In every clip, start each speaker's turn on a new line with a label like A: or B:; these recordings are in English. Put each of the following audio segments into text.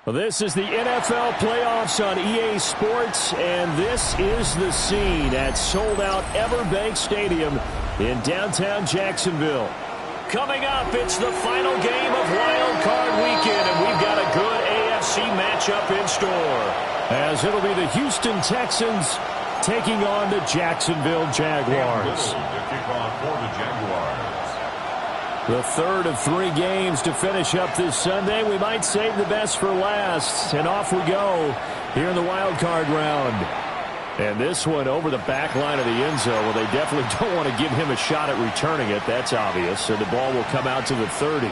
A: Well, this is the NFL playoffs on EA Sports, and this is the scene at sold-out Everbank Stadium in downtown Jacksonville. Coming up, it's the final game of Wild Card Weekend, and we've got a good AFC matchup in store, as it'll be the Houston Texans taking on the Jacksonville Jaguars. The third of 3 games to finish up this Sunday. We might save the best for last. And off we go here in the wild card round. And this one over the back line of the end zone. Well, they definitely don't want to give him a shot at returning it. That's obvious. So the ball will come out to the 30.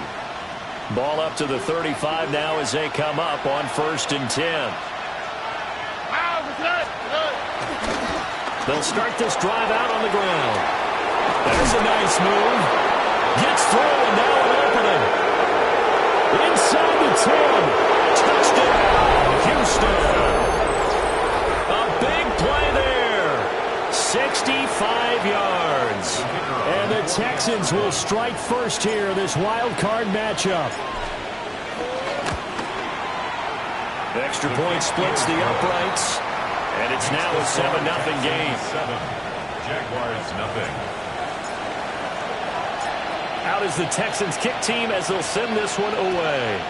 A: Ball up to the 35 now as they come up on 1st and 10. They'll start this drive out on the ground. There's a nice move. Gets through, and now an opening. Inside the 10. Touchdown, Houston. A big play there. 65 yards. And the Texans will strike first here in this wild card matchup. Extra point splits the uprights. And it's now a 7-0 game.
B: Jaguars nothing.
A: Out is the Texans kick team as they'll send this one away.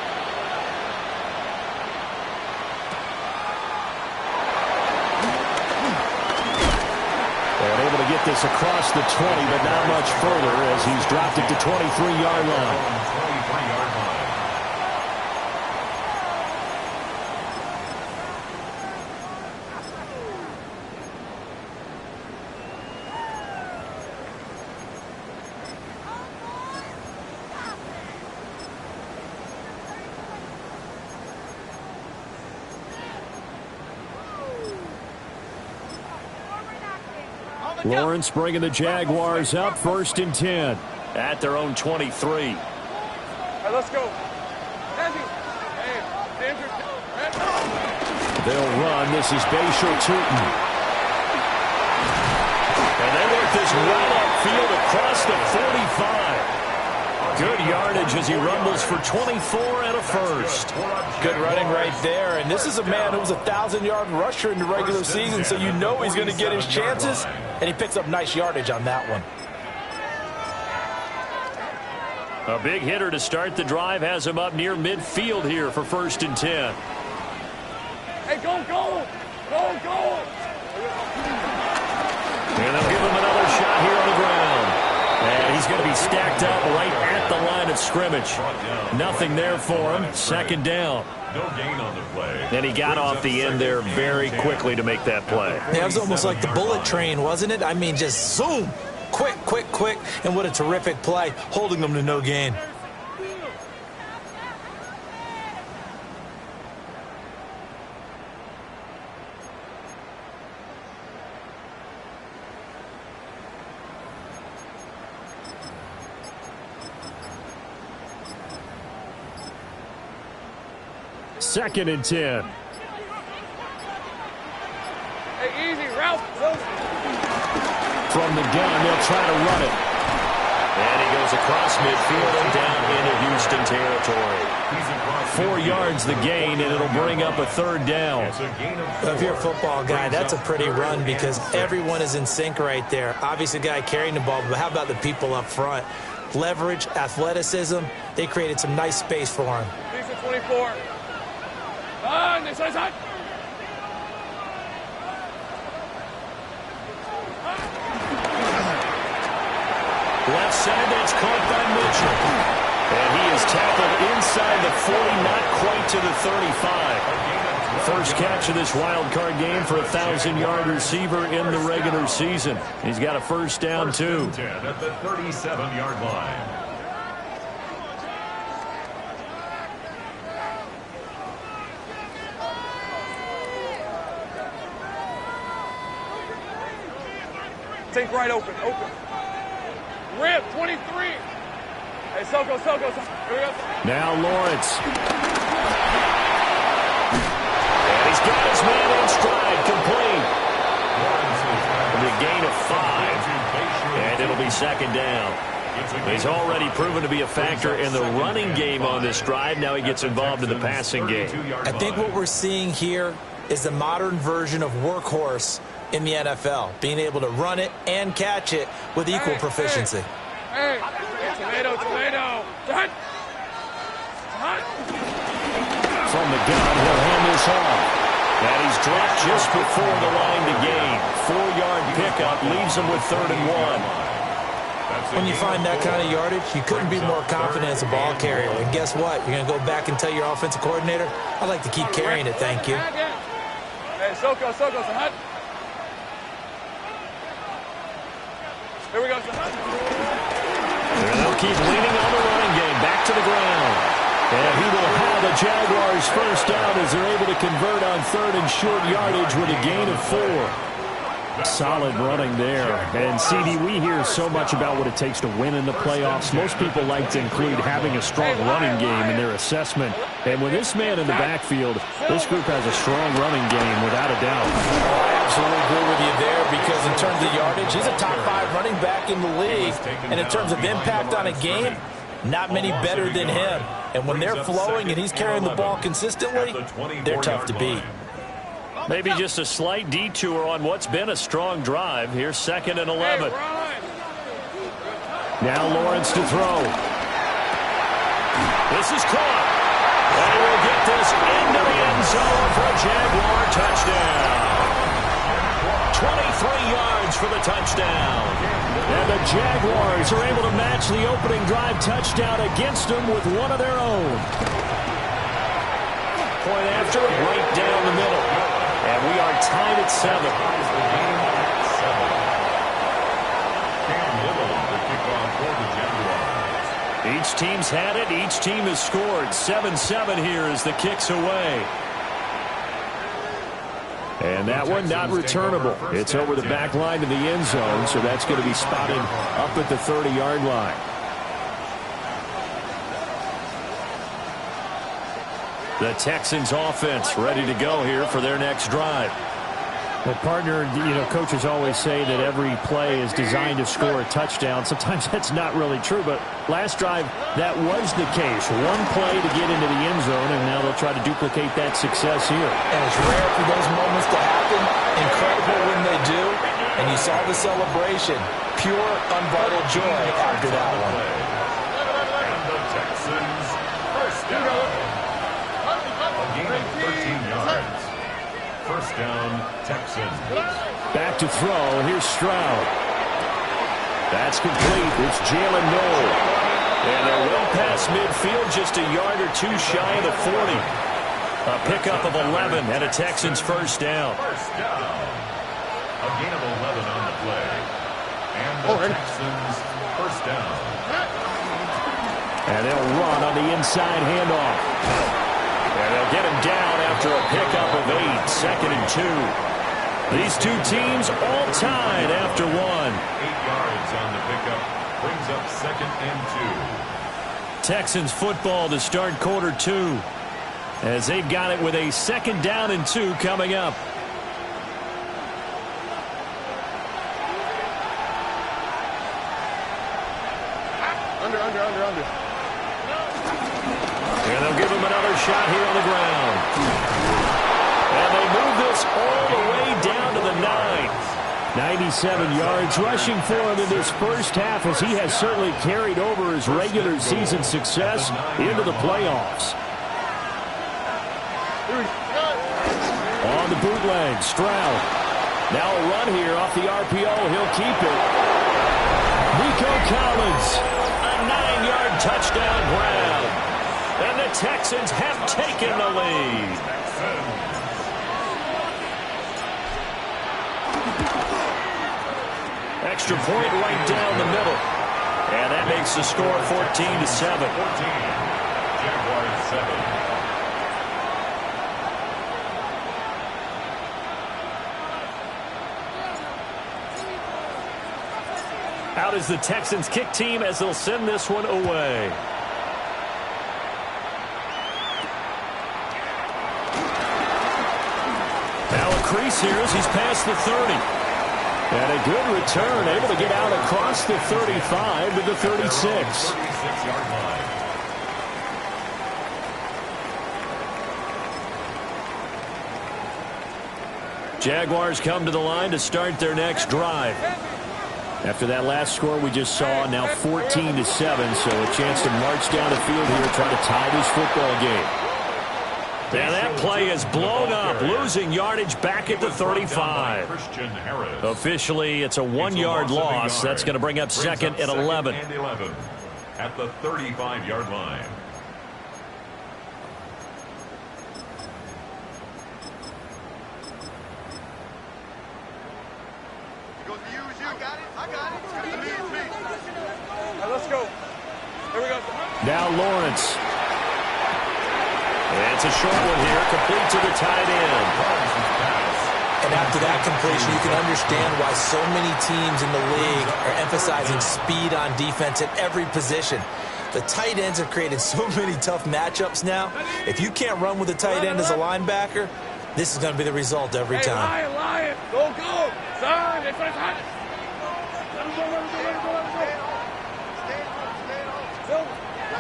A: And able to get this across the 20, but not much further as he's dropped it to 23-yard line. Lawrence bringing the Jaguars up 1st and 10 at their own 23.
C: All right, let's go.
A: They'll run. This is Bayshore Tootin. And they work this right upfield across the 45. Good yardage as he rumbles for 24 and a first.
D: Good running right there. And this is a man who was a 1,000-yard rusher in the regular season, so you know he's going to get his chances. And he picks up nice yardage on that one.
A: A big hitter to start the drive has him up near midfield here for 1st and 10.
C: Hey, go!
A: And they'll give him another shot here on the ground. And he's going to be stacked up right at the line of scrimmage. Nothing there for him. 2nd down.
B: No gain on the play.
A: And he got off the end there very quickly to make that play.
D: Yeah, it was almost like the bullet train, wasn't it? I mean, just zoom. Quick. And what a terrific play, holding them to no gain.
A: Second and 10.
C: Hey, easy, Ralph.
A: From the gun, they'll try to run it. And he goes across midfield and down into Houston territory. 4 yards the gain, and it'll bring up a 3rd down.
D: If you're a football guy, that's a pretty run because everyone is in sync right there. Obviously, the guy carrying the ball, but how about the people up front? Leverage, athleticism, they created some nice space for him.
C: 24. This side.
A: Left side, that's caught by Mitchell. And he is tackled inside the 40, not quite to the 35. First catch of this wild card game for a 1,000-yard receiver in the regular season. He's got a 1st down, too.
B: 10 at the 37-yard line.
C: Think right open. Rip, 23. Hey, Soko. Here we go.
A: Now Lawrence. And he's got his man in stride, complete. The gain of 5. And it'll be 2nd down. He's already proven to be a factor in the running game on this drive. Now he gets involved in the passing game.
D: I think what we're seeing here is the modern version of workhorse in the NFL, being able to run it and catch it with equal proficiency.
C: Hey, tomato.
A: From the gun, he'll hand this off. And he's dropped just before the line to gain. 4-yard pickup leaves him with 3rd and 1.
D: When you find that kind of yardage, you couldn't be more confident as a ball carrier. And guess what? You're going to go back and tell your offensive coordinator, I'd like to keep carrying it, thank you.
C: Hey, Soko, Sahut. Here we go, Sahut.
A: And they'll keep leaning on the running game. Back to the ground. And he will have the Jaguars first down as they're able to convert on 3rd and short yardage with a gain of 4. Solid running there. And, CD, we hear so much about what it takes to win in the playoffs. Most people like to include having a strong running game in their assessment. And with this man in the backfield, this group has a strong running game without a doubt.
D: I absolutely agree with you there because in terms of yardage, he's a top 5 running back in the league. And in terms of impact on a game, not many better than him. And when they're flowing and he's carrying the ball consistently, they're tough to beat.
A: Maybe just a slight detour on what's been a strong drive. Here's 2nd and 11. Now Lawrence to throw. This is caught. And he will get this into the end zone for a Jaguar touchdown. 23 yards for the touchdown. And the Jaguars are able to match the opening drive touchdown against them with one of their own. Point after, right down the middle. And we are tied at 7. Each team's had it. Each team has scored. 7-7 here as the kick's away. And that one not returnable. It's over the back line to the end zone, so that's going to be spotted up at the 30-yard line. The Texans offense ready to go here for their next drive.
E: Well, partner, coaches always say that every play is designed to score a touchdown. Sometimes that's not really true, but last drive, that was the case. One play to get into the end zone, and now they'll try to duplicate that success here.
D: And it's rare for those moments to happen. Incredible when they do. And you saw the celebration. Pure, unbridled joy after that one.
B: And the Texans first down. A gain of 13 yards. First down, Texans.
A: Back to throw. Here's Stroud. That's complete. It's Jalen Noel. And they're well past midfield, just a yard or two shy of the 40. A pickup of 11 and a Texans first down.
B: First down. A gain of 11 on the play. And the Texans first down.
A: And they'll run on the inside handoff. And they'll get him down after a pickup of 8, 2nd and 2. These two teams all tied after 1.
B: 8 yards on the pickup brings up 2nd and 2.
A: Texans football to start quarter 2 as they've got it with a 2nd down and 2 coming up.
C: Under.
A: And they'll give him another shot here on the ground. And they move this all the way down to the 9. 97 yards rushing for him in this first half as he has certainly carried over his regular season success into the playoffs. On the bootleg, Stroud. Now a run here off the RPO. He'll keep it. Nico Collins, a 9-yard touchdown grab. And the Texans have taken the lead. Extra point right down the middle. And that makes the score 14-7.
B: Jaguars 7.
A: Out is the Texans kick team as they'll send this one away. Now a crease here as he's past the 30. And a good return, able to get out across the 35 to the 36.
B: 36-yard line.
A: Jaguars come to the line to start their next drive. After that last score we just saw, now 14-7, so a chance to march down the field here, try to tie this football game. And that play is blown up, losing yardage back at the 35. Officially, it's a 1-yard loss. That's going to bring up second and 11.
B: At the 35-yard line.
C: Let's go. Here we go.
A: Now Lawrence. And it's a short one here, complete to the tight end.
D: And after that completion, you can understand why so many teams in the league are emphasizing speed on defense at every position. The tight ends have created so many tough matchups now. If you can't run with a tight end as a linebacker, this is going to be the result every time.
C: Hey, Lion, go, go. Son, it's hot.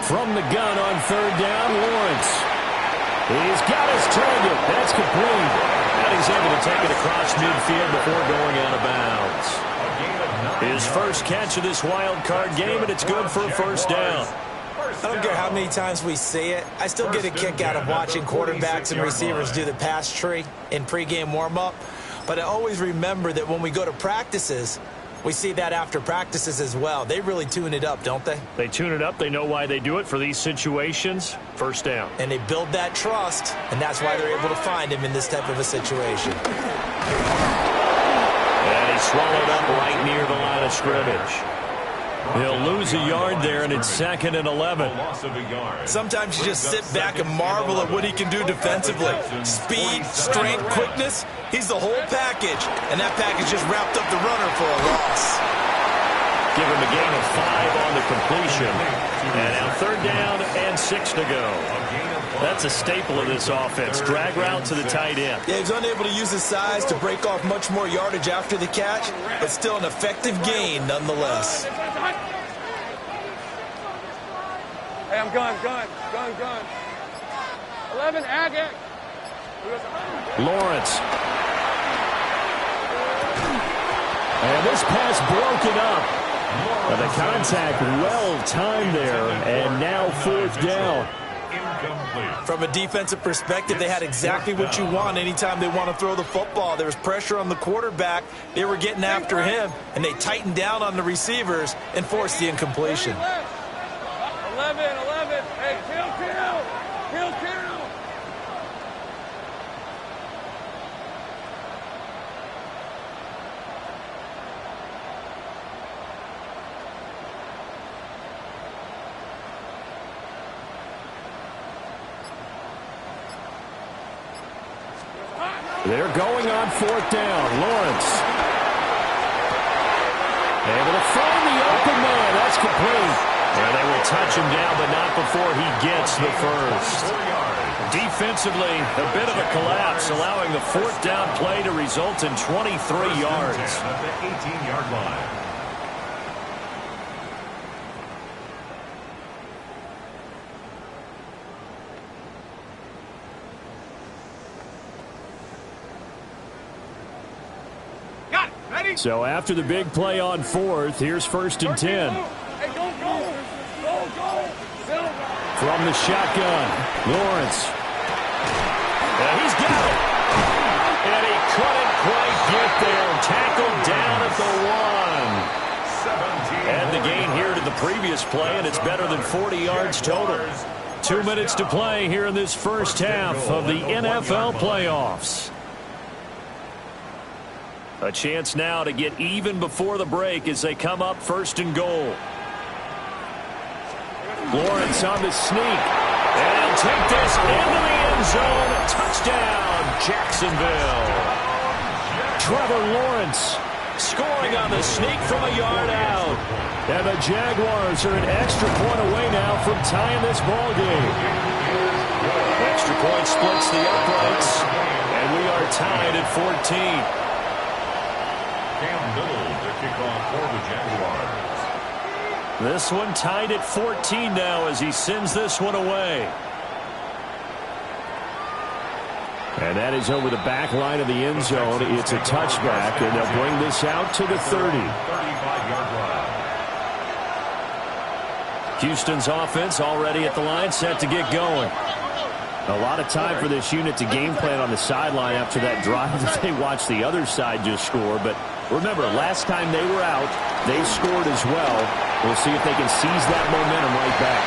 A: From the gun on third down, Lawrence. He's got his target. That's complete. And he's able to take it across midfield before going out of bounds. His first catch of this wild card game, and it's good for a first down.
D: I don't care how many times we see it. I still get a kick out of watching quarterbacks and receivers do the pass tree in pregame warm-up. But I always remember that when we go to practices, we see that after practices as well. They really tune it up, don't they?
E: They tune it up. They know why they do it for these situations. First down.
D: And they build that trust, and that's why they're able to find him in this type of a situation.
A: And he swallowed up right near the line of scrimmage. He'll lose a yard there, and it's second and 11.
D: Sometimes you just sit back and marvel at what he can do defensively. Speed, strength, quickness, he's the whole package. And that package just wrapped up the runner for a loss.
A: Give him a gain of 5 on the completion. And now third down and 6 to go. That's a staple of this offense. Drag route to the tight end.
D: Yeah, he's unable to use his size to break off much more yardage after the catch, but still an effective gain nonetheless.
C: Hey, I'm gun. 11, ag.
A: Lawrence. And this pass broken up. And the contact well timed there, and now fourth down.
D: From a defensive perspective, they had exactly what you want anytime they want to throw the football. There was pressure on the quarterback. They were getting after him, and they tightened down on the receivers and forced the incompletion.
C: 11. Hey, kill.
A: They're going on fourth down. Lawrence. Able to find the open man. That's complete. And they will touch him down, but not before he gets the first. Defensively, a bit of a collapse, allowing the fourth down play to result in 23 yards.
B: At the 18-yard line.
A: So after the big play on fourth, here's first and 10.
C: Hey, go.
A: From the shotgun, Lawrence. And he's got it. And he couldn't quite get there. Tackled down at the 1. And the gain here to the previous play, and it's better than 40 yards total. 2 minutes to play here in this first half of the NFL playoffs. A chance now to get even before the break as they come up first and goal. Lawrence on the sneak. And he'll take this into the end zone. Touchdown, Jacksonville. Trevor Lawrence scoring on the sneak from a yard out. And the Jaguars are an extra point away now from tying this ball game. Extra point splits the uprights. And we are tied at 14.
B: Cam Little to kick off for the Jaguars.
A: This one tied at 14 now as he sends this one away. And that is over the back line of the end zone. It's a touchback, and they'll bring this out to the 30.
B: 35-yard line.
A: Houston's offense already at the line, set to get going. A lot of time for this unit to game plan on the sideline after that drive that they watched the other side just score. But remember, last time they were out, they scored as well. We'll see if they can seize that momentum right back.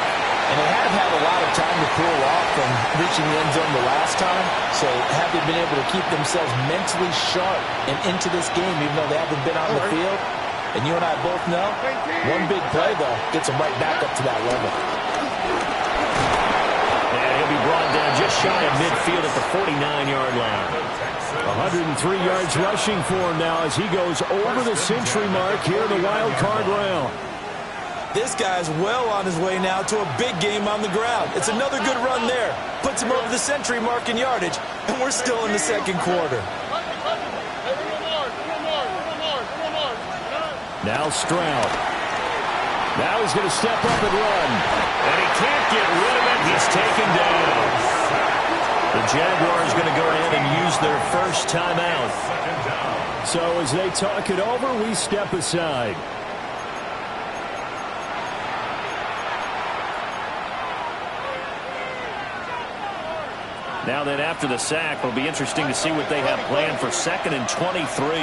D: And they have had a lot of time to cool off from reaching the end zone the last time. So have they been able to keep themselves mentally sharp and into this game, even though they haven't been out in the field? And you and I both know, one big play, though, gets them right back up to that level.
A: And he'll be brought down just shy of midfield at the 49-yard line. 103 yards rushing for him now as he goes over the century mark here in the wild card round.
D: This guy's well on his way now to a big game on the ground. It's another good run there. Puts him over the century mark in yardage, and we're still in the second quarter.
A: Now Stroud. Now he's going to step up and run. And he can't get rid of it. He's taken down. The Jaguars going to go ahead and use their first timeout.
E: So as they talk it over, we step aside.
A: Now then, after the sack, it'll be interesting to see what they have planned for 2nd and 23.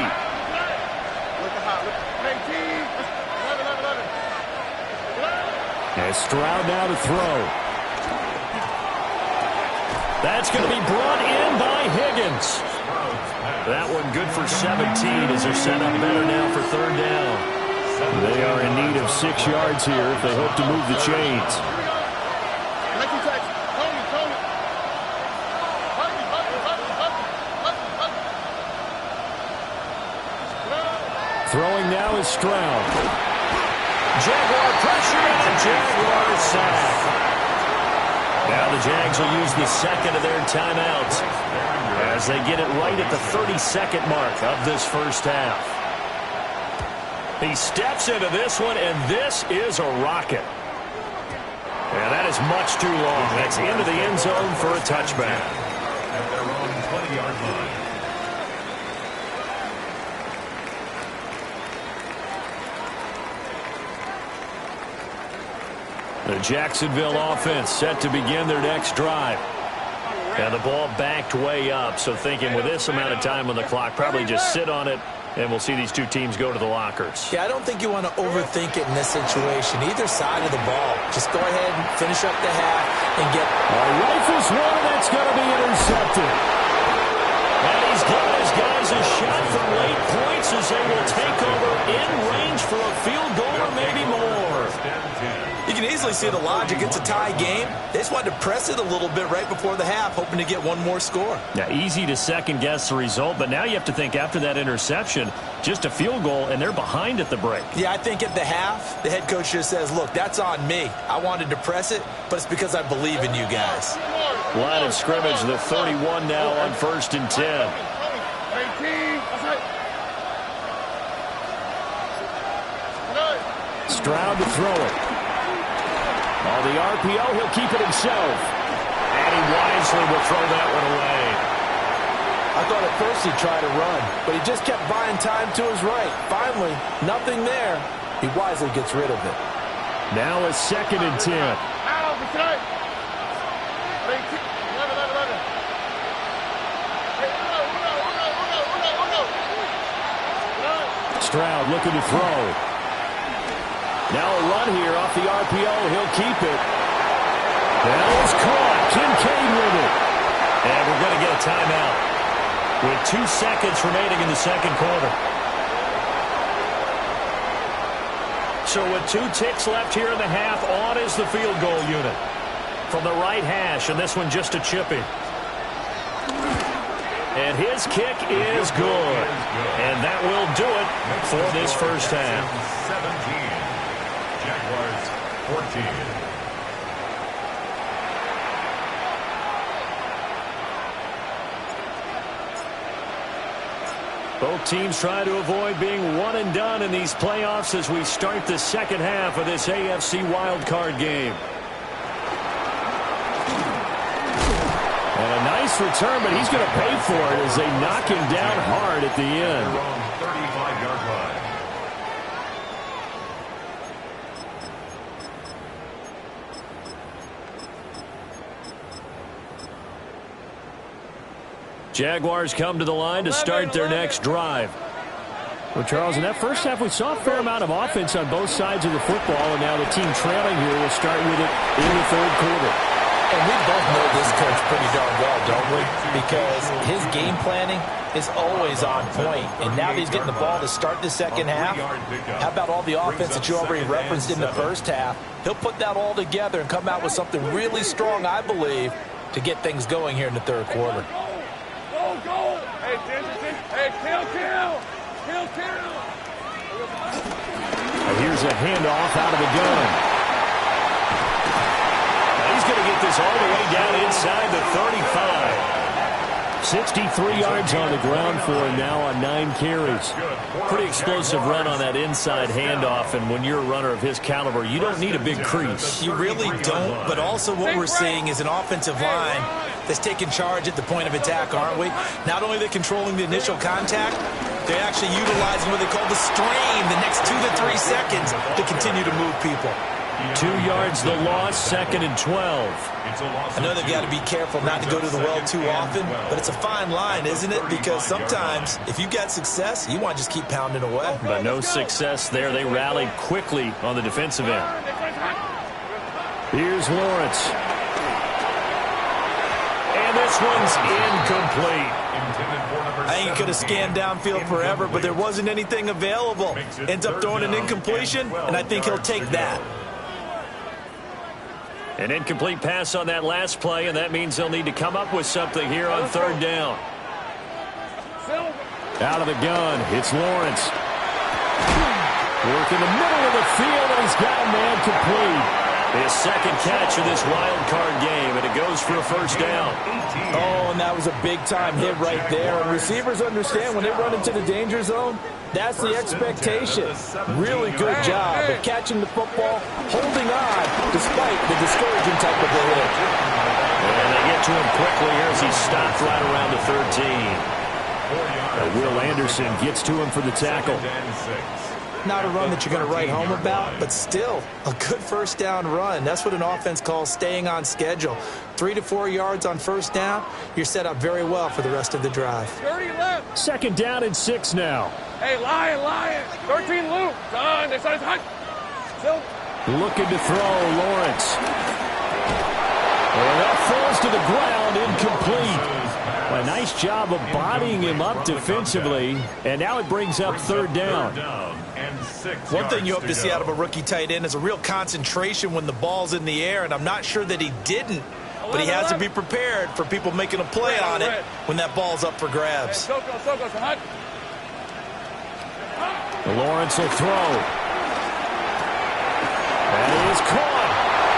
E: And Stroud now to throw.
A: That's going to be brought in by Higgins. That one good for 17 as they're set up better now for 3rd down.
E: They are in need of 6 yards here if they hope to move the chains. Throwing now is Stroud.
A: Jaguar pressure and a Jaguar sack. Now the Jags will use the second of their timeouts as they get it right at the 32nd mark of this first half. He steps into this one, and this is a rocket. And that is much too long. That's into the end zone for a touchback.
B: At their own 20-yard line.
A: The Jacksonville offense set to begin their next drive. And the ball backed way up, so thinking with this amount of time on the clock, probably just sit on it, and we'll see these two teams go to the lockers.
D: Yeah, I don't think you want to overthink it in this situation. Either side of the ball. Just go ahead and finish up the half and get...
E: Rifles one, that's going to be intercepted.
A: And he's given his guys a shot for late points as they will take over in range for a field goal or maybe more.
D: You can easily see the logic. It's a tie game. They just wanted to press it a little bit right before the half, hoping to get one more score.
A: Yeah, easy to second-guess the result, but now you have to think after that interception, just a field goal, and they're behind at the break.
D: Yeah, I think at the half, the head coach just says, look, that's on me. I wanted to press it, but it's because I believe in you guys.
A: Line of scrimmage, the 31 now on 1st and 10.
E: Stroud to throw it. On the RPO, he'll keep it himself.
A: And he wisely will throw that one away.
D: I thought at first he'd try to run, but he just kept buying time to his right. Finally, nothing there. He wisely gets rid of it.
E: Now a 2nd and 10. Stroud looking to throw. Now a run here off the RPO. He'll keep it. That was caught. Kincaid with it.
A: And we're going to get a timeout with 2 seconds remaining in the second quarter. So with 2 ticks left here in the half, on is the field goal unit. From the right hash, and this one just a chipping. And his kick is good. And that will do it for this first half.
B: 17. Jaguars 14.
A: Both teams trying to avoid being one and done in these playoffs as we start the second half of this AFC wildcard game. And a nice return, but he's going to pay for it as they knock him down hard at the end.
B: 35-yard line.
A: Jaguars come to the line to start their next drive.
E: Well, Charles, in that first half, we saw a fair amount of offense on both sides of the football, and now the team trailing here will start with it in the third quarter.
D: And we both know this coach pretty darn well, don't we? Because his game planning is always on point. And now that he's getting the ball to start the second half, how about all the offense that you already referenced in the first half? He'll put that all together and come out with something really strong, I believe, to get things going here in the third quarter.
C: Go! Hey, hey, kill!
A: Here's a handoff out of the gun. He's going to get this all the way down inside the 35. 63 yards on the ground for him now on 9 carries. Pretty explosive run on that inside handoff, and when you're a runner of his caliber, you don't need a big crease.
D: You really don't, but also what we're seeing is an offensive line that's taking charge at the point of attack, aren't we? Not only are they controlling the initial contact, they're actually utilizing what they call the stream the next 2 to 3 seconds to continue to move people.
A: 2 yards the loss, 2nd and 12.
D: I know they've got to be careful not to go to the well too often, but it's a fine line, isn't it? Because sometimes if you've got success, you want to just keep pounding away.
A: But no success there. They rallied quickly on the defensive end. Here's Lawrence. And this one's incomplete.
D: I think he could have scanned downfield forever, but there wasn't anything available. Ends up throwing an incompletion, and I think he'll take that.
A: An incomplete pass on that last play, and that means they'll need to come up with something here on third down. Out of the gun, it's Lawrence. Work in the middle of the field, and he's got a man complete. His second catch of this wild card game, and it goes for a first down.
D: Oh, and that was a big-time hit right there. And receivers understand when they run into the danger zone, that's the expectation. Really good job of catching the football, holding on, despite the discouraging type of a hit.
A: And they get to him quickly here as he stopped right around the 13. Will Anderson gets to him for the tackle.
D: Not a run that you're going to write home about, but still a good first down run. That's what an offense calls staying on schedule. 3 to 4 yards on first down, you're set up very well for the rest of the drive.
C: 30 left.
E: 2nd down and 6 now.
C: Hey, Lion. 13 loop. Done. They started hot. Still.
E: Looking to throw, Lawrence. And that falls to the ground, incomplete. A nice job of bodying him up defensively, and now it brings up third down.
D: One thing you hope to see out of a rookie tight end is a real concentration when the ball's in the air, and I'm not sure that he didn't, but he has to be prepared for people making a play on it when that ball's up for grabs.
A: Lawrence will throw. And he is caught.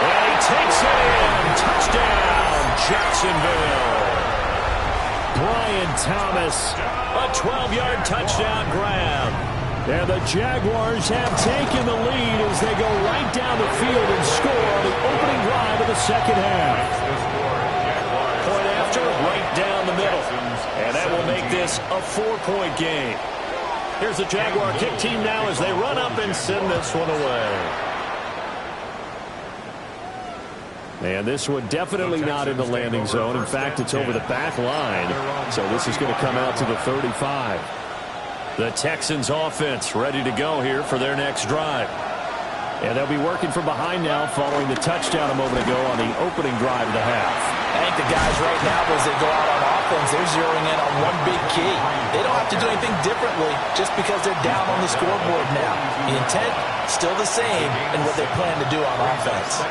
A: And he takes it in. Touchdown, Jacksonville. Brian Thomas, a 12-yard touchdown grab. And the Jaguars have taken the lead as they go right down the field and score on the opening drive of the second half. Point after, right down the middle. And that will make this a 4-point game. Here's the Jaguar kick team now as they run up and send this one away. And this one definitely not in the landing zone. In fact, it's over the back line. So this is going to come out to the 35. The Texans offense ready to go here for their next drive. And they'll be working from behind now following the touchdown a moment ago on the opening drive of the half.
D: I think the guys right now, as they go out on offense, they're zeroing in on one big key. They don't have to do anything differently just because they're down on the scoreboard now. The intent, still the same in what they plan to do on offense.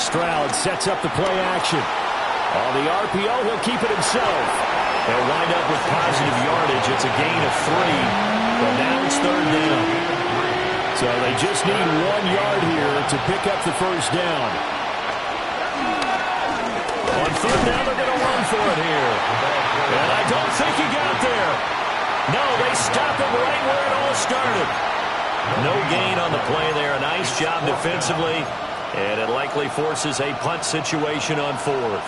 A: Stroud sets up the play action. On the RPO, he'll keep it himself. They'll wind up with positive yardage. It's a gain of 3, but now it's third down. So they just need 1 yard here to pick up the first down. On third down, they're going to run for it here. And I don't think he got there. No, they stop him right where it all started. No gain on the play there. A nice job defensively, and it likely forces a punt situation on fourth.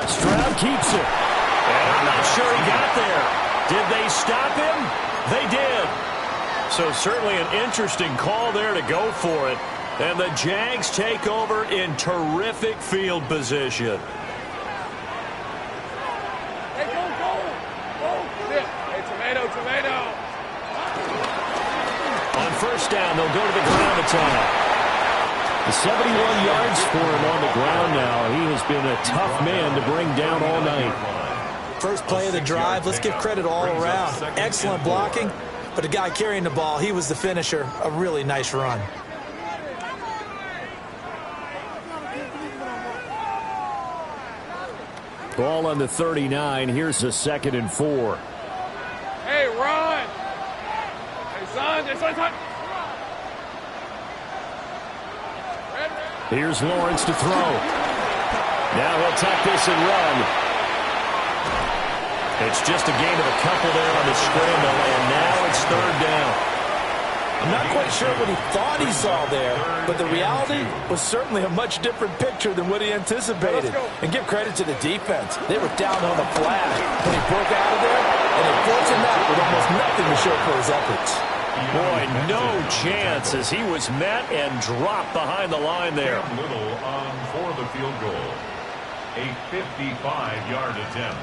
E: Stroud keeps it.
A: And I'm not sure he got there. Did they stop him? They did. So certainly an interesting call there to go for it. And the Jags take over in terrific field position.
C: Hey, go. Hey, tomato.
A: On first down, they'll go to the ground attack.
E: 71 yards for him on the ground now. He has been a tough man to bring down all night.
D: First play of the drive, let's give credit all around. Excellent blocking, but the guy carrying the ball, he was the finisher. A really nice run.
E: Ball on the 39. Here's a 2nd and 4.
C: Hey, run. Hey, son.
E: Here's Lawrence to throw. Now he'll tuck this and run.
A: It's just a gain of a couple there on the scramble, and now it's 3rd down.
D: I'm not quite sure what he thought he saw there, but the reality was certainly a much different picture than what he anticipated. And give credit to the defense. They were down on the flag when he broke out of there, and they forced him out with almost nothing to show for his efforts.
A: Boy, no chance as he was met and dropped behind the line there.
B: Little on for the field goal. A 55-yard attempt.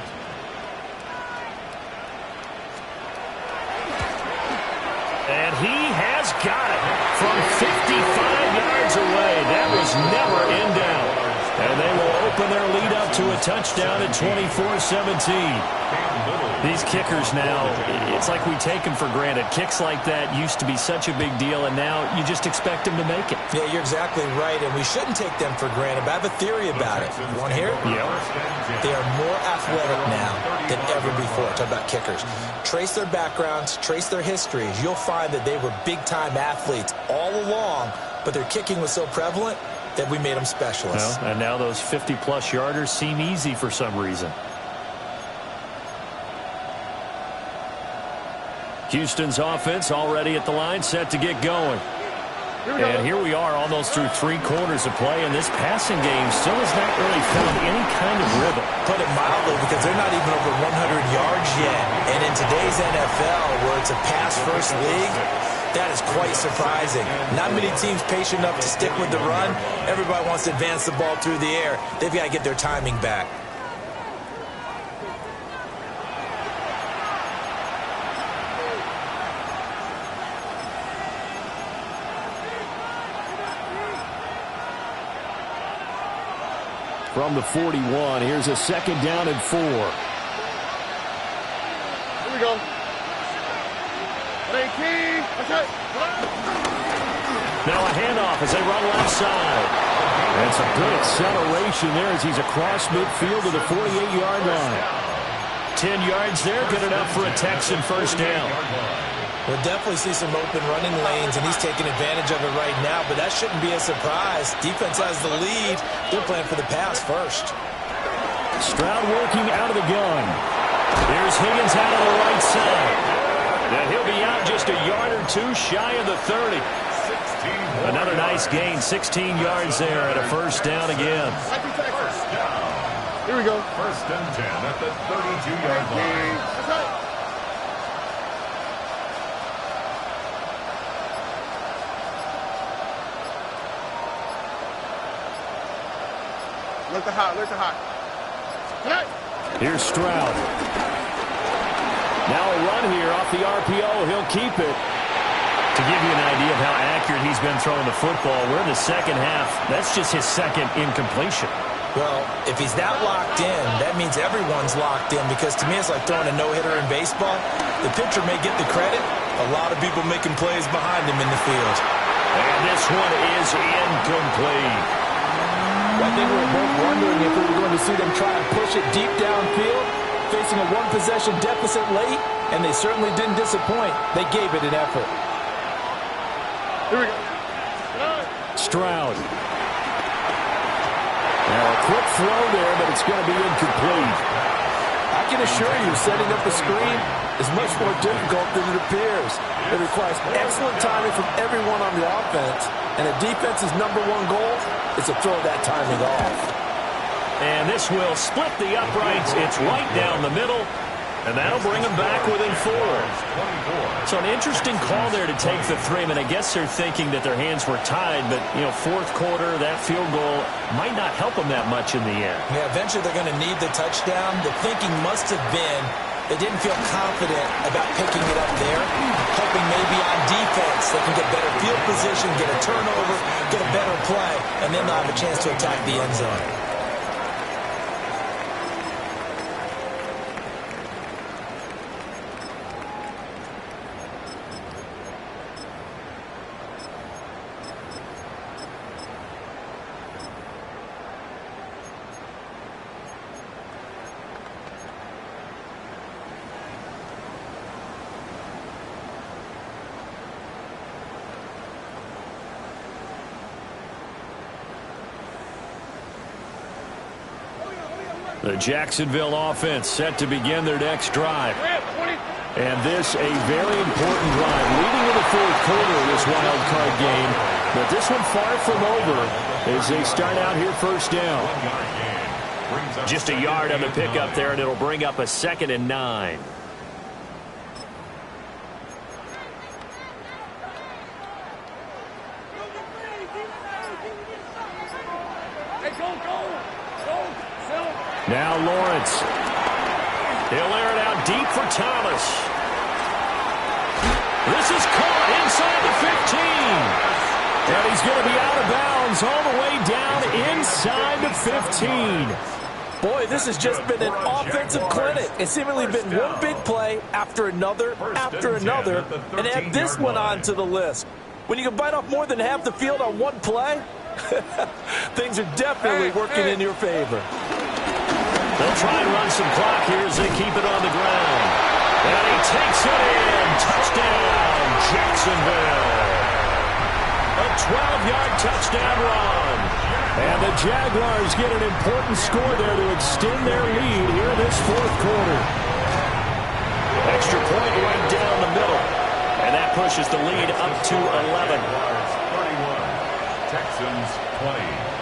A: And he has got it from 55 yards away. That was never in doubt. And they will open their lead up to a touchdown at 24-17. These kickers now, it's like we take them for granted. Kicks like that used to be such a big deal, and now you just expect them to make it.
D: Yeah, you're exactly right, and we shouldn't take them for granted, but I have a theory about it. You want to hear it?
A: Yeah.
D: They are more athletic now than ever before. Talk about kickers. Trace their backgrounds, trace their histories. You'll find that they were big-time athletes all along, but their kicking was so prevalent that we made them specialists.
A: Well, and now those 50-plus yarders seem easy for some reason. Houston's offense already at the line, set to get going. And here we are, almost through 3 quarters of play, and this passing game still has not really found any kind of rhythm.
D: Put it mildly, because they're not even over 100 yards yet. And in today's NFL, where it's a pass-first league, that is quite surprising. Not many teams patient enough to stick with the run. Everybody wants to advance the ball through the air. They've got to get their timing back.
E: From the 41, here's a 2nd down and 4.
C: Here we go. Hey, Key. Okay.
A: Now a handoff as they run left side.
E: That's a good acceleration there as he's across midfield to the 48-yard line.
A: 10 yards there, good enough for a Texan first down.
D: We'll definitely see some open running lanes, and he's taking advantage of it right now, but that shouldn't be a surprise. Defense has the lead. They're playing for the pass first.
E: Stroud working out of the gun.
A: Here's Higgins out of the right side. And he'll be out just a yard or 2 shy of the 30. Another nice gain, 16 yards there at a first down again.
C: Here we go.
B: 1st and 10 at the 32-yard line.
C: Look the hot.
E: Here's Stroud. Now a run here off the RPO. He'll keep it.
A: To give you an idea of how accurate he's been throwing the football, we're in the second half. That's just his 2nd incompletion.
D: Well, if he's that locked in, that means everyone's locked in, because to me it's like throwing a no-hitter in baseball. The pitcher may get the credit. A lot of people making plays behind him in the field.
A: And this one is incomplete.
F: I think we were both wondering if we were going to see them try and push it deep downfield, facing a 1-possession deficit late, and they certainly didn't disappoint. They gave it an effort.
C: Here we go.
E: Stroud. Now a quick throw there, but it's going to be incomplete.
F: I can assure you, setting up a screen is much more difficult than it appears. It requires excellent timing from everyone on the offense, and a defense's #1 goal is to throw that timing off.
A: And this will split the uprights. It's right down the middle, and that'll bring them back within 4. So an interesting call there to take the 3. I mean, I guess they're thinking that their hands were tied, but, you know, fourth quarter, that field goal might not help them that much in the end.
D: Yeah, eventually they're going to need the touchdown. The thinking must have been they didn't feel confident about picking it up there, hoping maybe on defense they can get better field position, get a turnover, get a better play, and then they'll have a chance to attack the end zone.
A: The Jacksonville offense set to begin their next drive. And this a very important drive leading to the fourth quarter of this wild card game. But this one far from over as they start out here first down. Just a yard on the pickup there, and it'll bring up a 2nd and 9. Now Lawrence. He'll air it out deep for Thomas. This is caught inside the 15. And he's going to be out of bounds all the way down inside the 15.
F: Boy, this has just been an offensive clinic. It's seemingly been one big play after another, and add this one on to the list. When you can bite off more than half the field on one play, things are definitely working in your favor.
A: They'll try and run some clock here as they keep it on the ground. And he takes it in. Touchdown, Jacksonville. A 12-yard touchdown run. And the Jaguars get an important score there to extend their lead here in this fourth quarter. Extra point right down the middle. And that pushes the lead up to 11.
B: 31. Texans 20.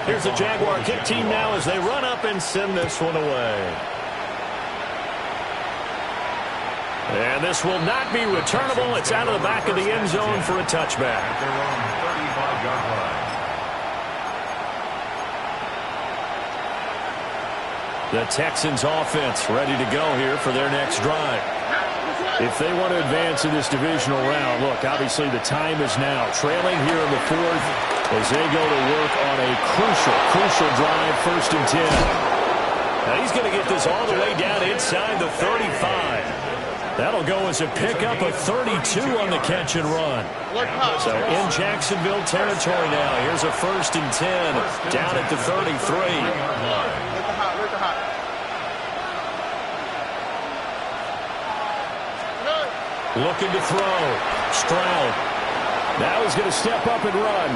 A: Here's the Jaguar kick team now as they run up and send this one away. And this will not be returnable. It's out of the back of the end zone for a touchback.
B: At their own 35-yard line.
A: The Texans offense ready to go here for their next drive. If they want to advance in this divisional round, look, obviously the time is now. Trailing here in the fourth as they go to work on a crucial drive, 1st and 10. Now he's going to get this all the way down inside the 35. That'll go as a pickup of 32 on the catch and run. So in Jacksonville territory now. Here's a 1st and 10 down at the 33. Looking to throw. Stroud. Now he's going to step up and run.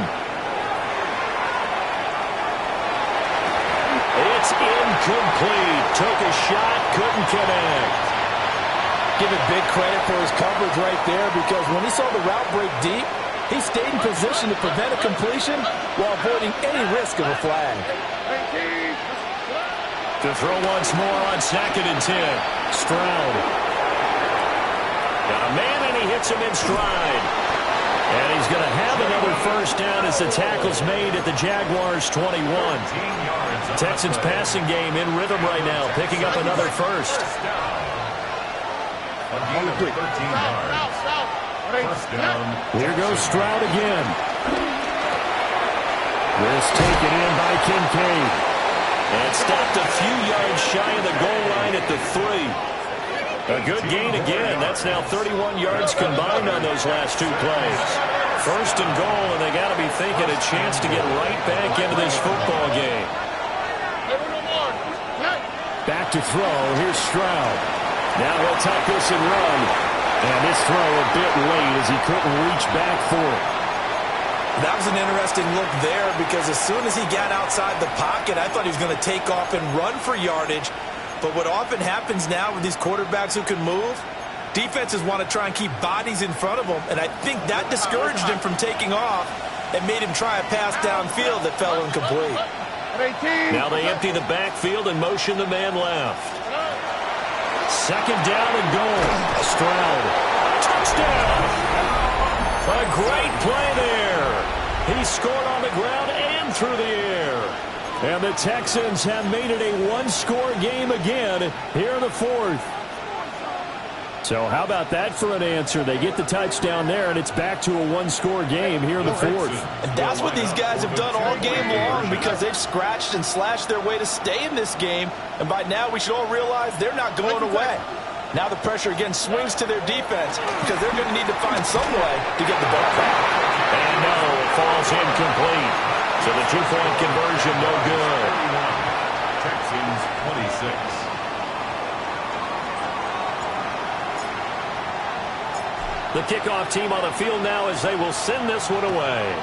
A: It's incomplete. Took a shot, couldn't connect.
F: Give it big credit for his coverage right there, because when he saw the route break deep, he stayed in position to prevent a completion while avoiding any risk of a flag.
A: To throw once more on 2nd and 10. Stroud. Got a man, and he hits him in stride. And he's going to have another first down as the tackle's made at the Jaguars' 21. Texans passing game in rhythm right now, picking up another first.
B: A gain of 13 yards. First down.
E: Here goes Stroud again. This taken in by Kincaid.
A: And stopped a few yards shy of the goal line at the 3. A good gain again. That's now 31 yards combined on those last 2 plays. 1st and goal, and they got to be thinking a chance to get right back into this football game.
E: Back to throw. Here's Stroud. Now he'll tuck this and run. And this throw a bit late as he couldn't reach back for it.
D: That was an interesting look there because as soon as he got outside the pocket, I thought he was going to take off and run for yardage. But what often happens now with these quarterbacks who can move, defenses want to try and keep bodies in front of them, and I think that discouraged him from taking off and made him try a pass downfield that fell incomplete.
A: Now they empty the backfield and motion the man left. Second down and goal. Stroud. Touchdown! A great play there. He scored on the ground and through the air. And the Texans have made it a one-score game again here in the fourth. So how about that for an answer? They get the touchdown there, and it's back to a one-score game here in the fourth.
D: And that's what these guys have done all game long because they've scratched and slashed their way to stay in this game. And by now we should all realize they're not going away. Now the pressure again swings to their defense because they're going to need to find some way to get the ball back.
A: And no, it falls incomplete. So the two-point conversion no good.
B: Texans 26.
A: The kickoff team on the field now as they will send this one away.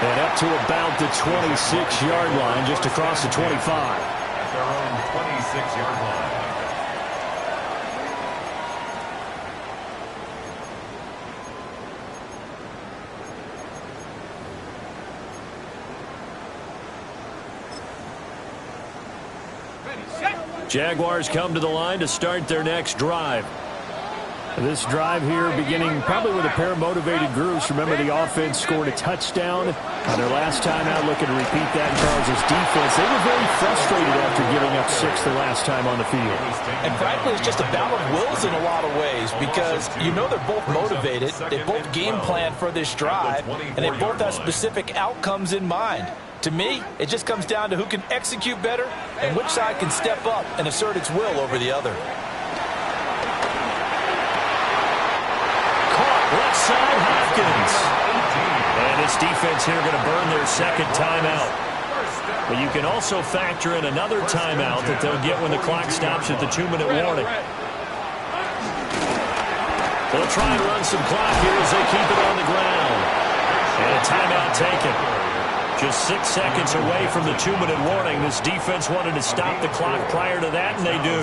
A: And up to about the 26-yard line, just across the 25.
B: At their own 26-yard line.
A: Jaguars come to the line to start their next drive.
E: This drive here beginning probably with a pair of motivated groups. Remember, the offense scored a touchdown on their last time out. Looking to repeat that in Charles' defense. They were very frustrated after giving up 6 the last time on the field.
D: And frankly, it's just a battle of wills in a lot of ways because you know they're both motivated. They both game plan for this drive, and they both have specific outcomes in mind. To me, it just comes down to who can execute better and which side can step up and assert its will over the other.
A: Caught left side, Hopkins. And this defense here going to burn their second timeout. But you can also factor in another timeout that they'll get when the clock stops at the 2-minute warning. They'll try and run some clock here as they keep it on the ground. And a timeout taken. Just 6 seconds away from the 2-minute warning. This defense wanted to stop the clock prior to that, and they do.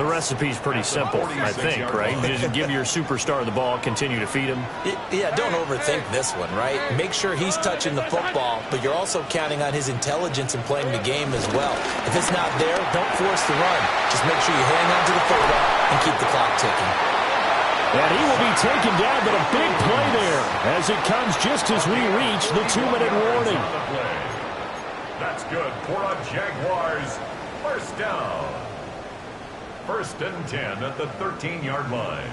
A: The recipe's pretty simple, I think, right? Just give your superstar the ball, continue to feed him.
D: Yeah, don't overthink this one, right? Make sure he's touching the football, but you're also counting on his intelligence in playing the game as well. If it's not there, don't force the run. Just make sure you hang on to the football and keep the clock ticking.
A: And he will be taken down, but a big play there as it comes just as we reach the 2-minute warning.
B: That's good for a Jaguars first down. 1st and 10 at the 13-yard line.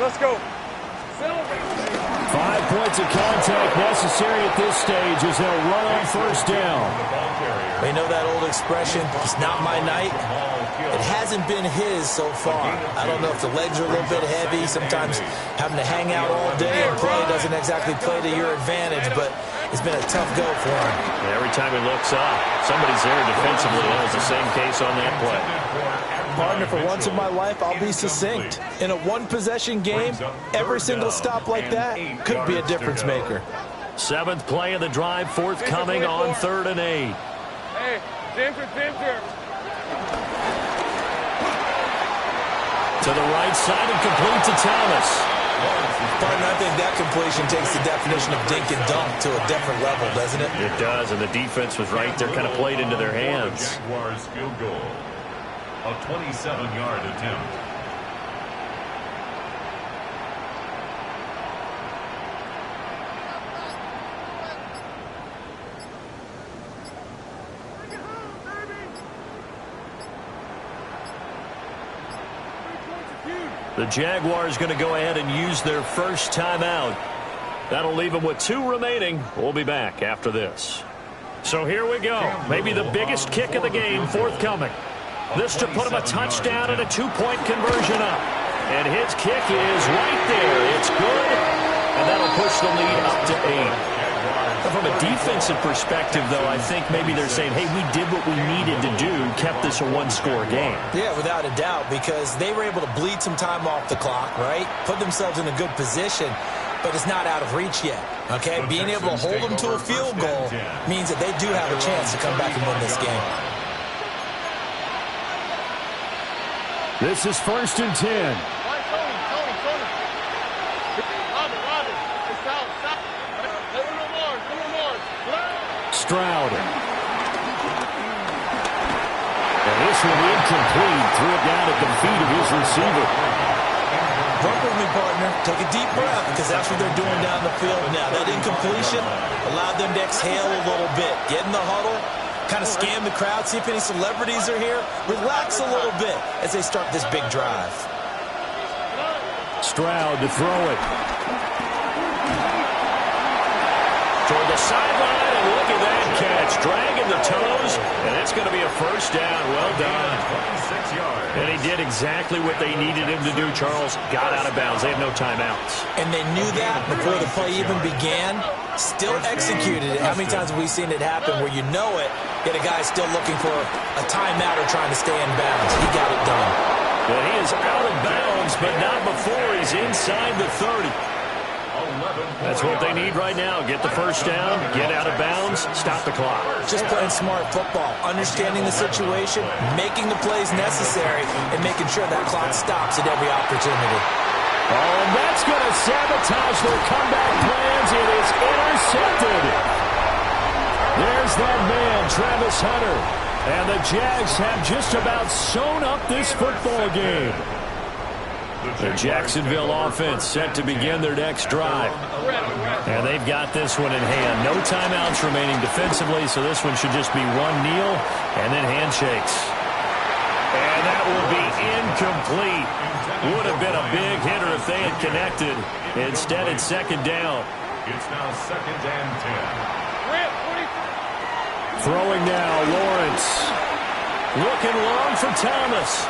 C: Let's go.
A: 5 points of contact necessary at this stage as they'll run on first down.
D: We know that old expression, it's not my night. It hasn't been his so far. I don't know if the legs are a little bit heavy. Sometimes having to hang out all day and play doesn't exactly play to your advantage, but it's been a tough go for him.
A: And every time he looks up, somebody's there defensively. That was the same case on that play.
D: Partner, for once in my life, I'll be succinct. In a one-possession game, every single stop like that could be a difference maker.
A: 7th play of the drive, forthcoming on 3rd and 8.
C: Hey, Ginger.
A: To the right side and complete to Thomas.
D: Partner, I think that completion takes the definition of dink and dunk to a different level, doesn't it?
A: It does, and the defense was right there, kind of played into their hands.
B: Jaguars field goal. A 27-yard attempt.
A: The Jaguars going to go ahead and use their first timeout. That'll leave them with 2 remaining. We'll be back after this. So here we go. Maybe the biggest kick of the game forthcoming. This to put him a touchdown and a 2-point conversion up. And his kick is right there. It's good, and that'll push the lead up to 8. From a defensive perspective, though, I think maybe they're saying, hey, we did what we needed to do, kept this a one-score game.
D: Yeah, without a doubt, because they were able to bleed some time off the clock, right? Put themselves in a good position, but it's not out of reach yet, okay? Being able to hold them to a field goal means that they do have a chance to come back and win this game.
E: This is 1st and 10. Stroud. And this one incomplete. Threw it down at the feet of his receiver.
D: Work with me, partner. Take a deep breath, because that's what they're doing down the field now. That incompletion allowed them to exhale a little bit. Get in the huddle, kind of scan the crowd, see if any celebrities are here. Relax a little bit as they start this big drive.
E: Stroud to throw it.
A: Toward the sideline, and look at that catch. Dragging the toes, and it's going to be a first down. Well done.
B: 26 yards.
A: And he did exactly what they needed him to do, Charles. Got out of bounds. They have no timeouts.
D: And they knew that before the play even began. Still executed it. How many times have we seen it happen where you know it, yet a guy's still looking for a timeout or trying to stay in bounds? He got it done.
A: Well, he is out of bounds, but not before he's inside the 30. That's what they need right now. Get the first down, get out of bounds, stop the clock.
D: Just playing smart football, understanding the situation, making the plays necessary, and making sure that clock stops at every opportunity.
E: Oh, and that's going to sabotage their comeback plans. It is intercepted. There's that man, Travis Hunter. And the Jags have just about sewn up this football game. The Jacksonville offense set to begin their next drive. And they've got this one in hand. No timeouts remaining defensively, so this one should just be one kneel and then handshakes. And that will be incomplete. Would have been a big hitter if they had connected. Instead, it's second down.
B: It's now 2nd and 10.
E: Throwing now, Lawrence.
A: Looking long for Thomas.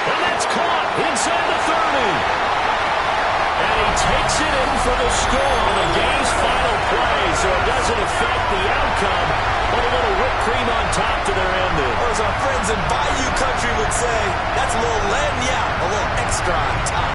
A: And that's caught inside the 30. And he takes it in for the score on the game's final play, so it doesn't affect the outcome, but a little whipped cream on top to their ending.
D: Or as our friends in Bayou Country would say, that's a little lagniappe, a little extra on top.